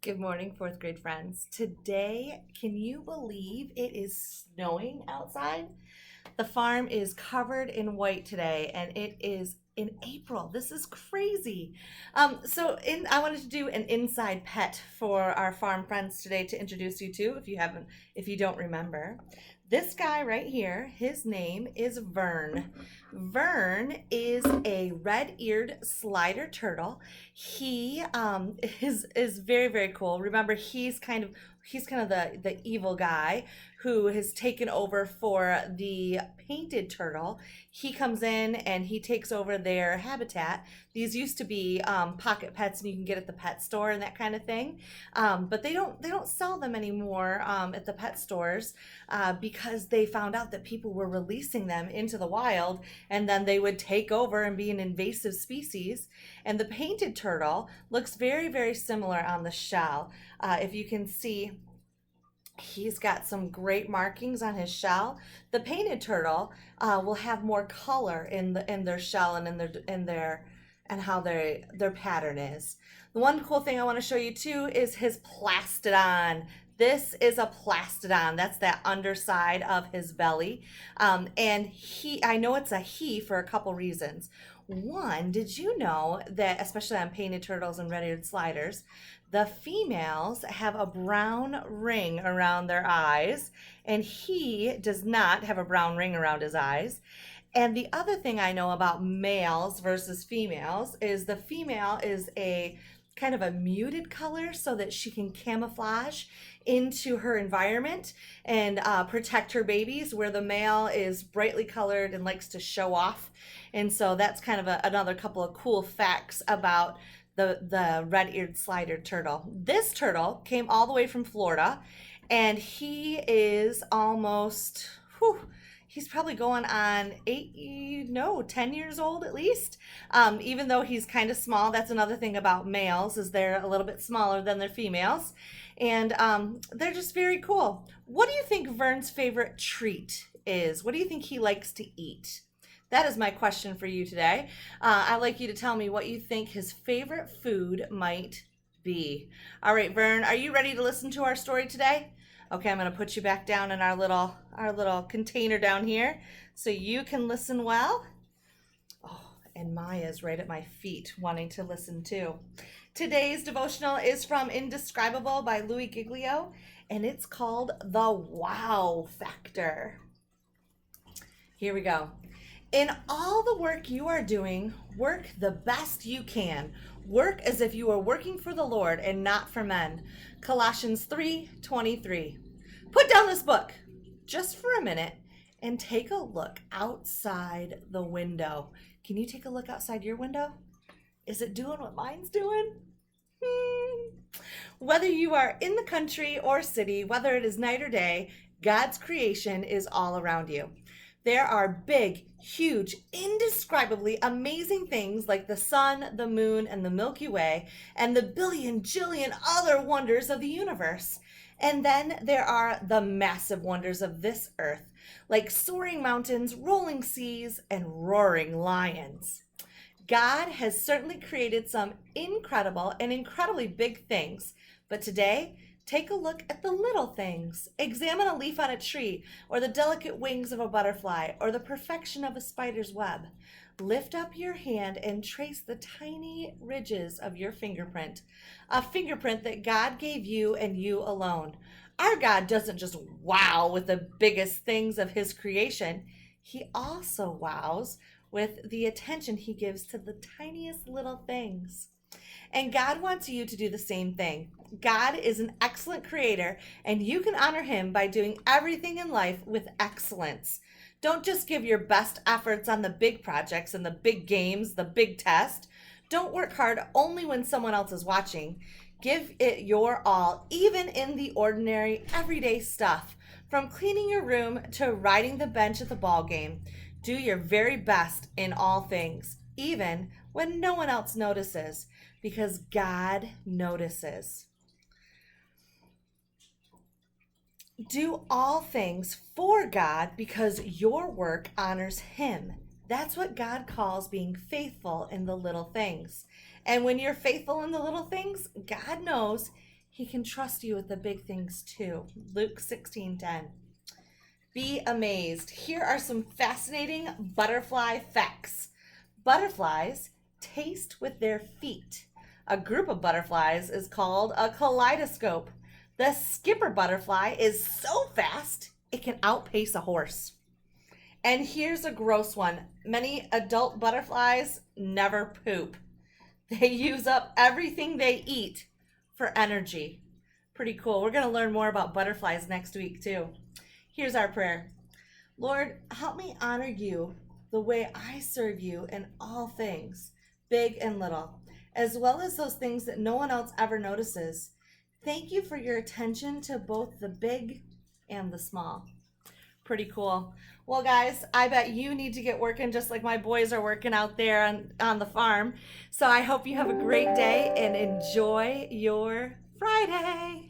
Good morning, fourth grade friends. Today, can you believe it is snowing outside? The farm is covered in white today, and it is in April. This is crazy. I wanted to do an inside pet for our farm friends today to introduce you to, if you don't remember. This guy right here, his name is Vern. Vern is a red-eared slider turtle. He is very, very cool. Remember, he's kind of the evil guy who has taken over for the painted turtle. He comes in and he takes over their habitat. These used to be pocket pets, and you can get at the pet store and that kind of thing. But they don't sell them anymore at the pet stores because they found out that people were releasing them into the wild, and then they would take over and be an invasive species. And the painted turtle looks very, very similar on the shell. If you can see, he's got some great markings on his shell. The painted turtle will have more color in their shell and in their and how their pattern is. The one cool thing I want to show you too is his plastidon. This is a plastidon. That's that underside of his belly. I know it's a he for a couple reasons. One, did you know that, especially on painted turtles and red-eared sliders, the females have a brown ring around their eyes, and he does not have a brown ring around his eyes. And the other thing I know about males versus females is the female is a kind of a muted color so that she can camouflage into her environment and protect her babies, where the male is brightly colored and likes to show off. And so that's kind of another couple of cool facts about the red-eared slider turtle. This turtle came all the way from Florida, and he is almost, he's probably going on 10 years old at least. Even though he's kind of small, that's another thing about males is they're a little bit smaller than their females. And they're just very cool. What do you think Vern's favorite treat is? What do you think he likes to eat? That is my question for you today. I'd like you to tell me what you think his favorite food might be. All right, Vern, are you ready to listen to our story today? Okay, I'm going to put you back down in our little container down here so you can listen well. Oh, and Maya's right at my feet wanting to listen too. Today's devotional is from Indescribable by Louis Giglio, and it's called The Wow Factor. Here we go. In all the work you are doing, work the best you can. Work as if you are working for the Lord and not for men. Colossians 3:23. Put down this book just for a minute and take a look outside the window. Can you take a look outside your window? Is it doing what mine's doing? Whether you are in the country or city, whether it is night or day, God's creation is all around you. There are big, huge, indescribably amazing things like the sun, the moon, and the Milky Way, and the billion, jillion other wonders of the universe. And then there are the massive wonders of this earth, like soaring mountains, rolling seas, and roaring lions. God has certainly created some incredible and incredibly big things, but today, take a look at the little things. Examine a leaf on a tree, or the delicate wings of a butterfly, or the perfection of a spider's web. Lift up your hand and trace the tiny ridges of your fingerprint, a fingerprint that God gave you and you alone. Our God doesn't just wow with the biggest things of his creation. He also wows with the attention he gives to the tiniest little things. And God wants you to do the same thing. God is an excellent creator, and you can honor him by doing everything in life with excellence. Don't just give your best efforts on the big projects and the big games, the big test. Don't work hard only when someone else is watching. Give it your all, even in the ordinary, everyday stuff. From cleaning your room to riding the bench at the ball game. Do your very best in all things, even when no one else notices, because God notices. Do all things for God because your work honors him. That's what God calls being faithful in the little things. And when you're faithful in the little things, God knows He can trust you with the big things too. Luke 16:10. Be amazed. Here are some fascinating butterfly facts. Butterflies taste with their feet. A group of butterflies is called a kaleidoscope. The skipper butterfly is so fast it can outpace a horse. And here's a gross one. Many adult butterflies never poop. They use up everything they eat for energy. Pretty cool. We're going to learn more about butterflies next week, too. Here's our prayer. Lord, help me honor you the way I serve you in all things, big and little, as well as those things that no one else ever notices. Thank you for your attention to both the big and the small. Pretty cool. Well, guys, I bet you need to get working just like my boys are working out there on the farm. So I hope you have a great day and enjoy your Friday.